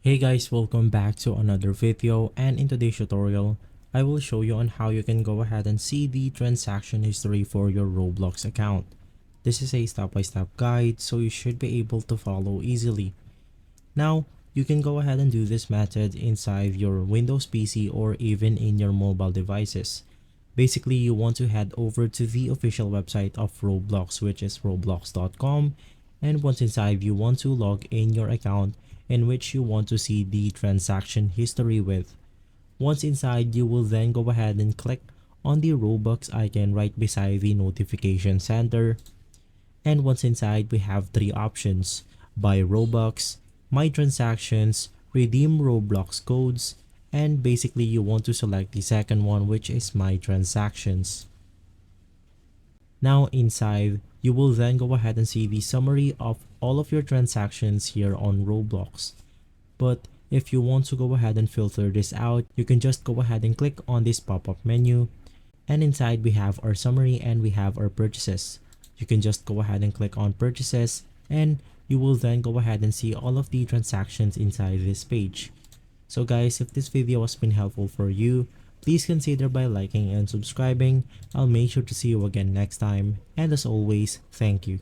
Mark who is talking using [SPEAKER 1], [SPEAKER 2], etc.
[SPEAKER 1] Hey guys, welcome back to another video, and in today's tutorial, I will show you on how you can go ahead and see the transaction history for your Roblox account. This is a step-by-step guide, so you should be able to follow easily. Now, you can go ahead and do this method inside your Windows PC or even in your mobile devices. Basically, you want to head over to the official website of Roblox, which is roblox.com, and once inside, you want to log in your account in which you want to see the transaction history with. Once inside, you will then go ahead and click on the Robux icon right beside the notification center. And once inside, we have three options: buy Robux, my transactions, redeem Roblox codes, and basically you want to select the second one, which is my transactions. Now inside, you will then go ahead and see the summary of all of your transactions here on Roblox. But if you want to go ahead and filter this out, you can just go ahead and click on this pop-up menu, and inside we have our summary and we have our purchases. You can just go ahead and click on purchases, and you will then go ahead and see all of the transactions inside this page. So guys, if this video has been helpful for you, please consider by liking and subscribing. I'll make sure to see you again next time, and as always, thank you.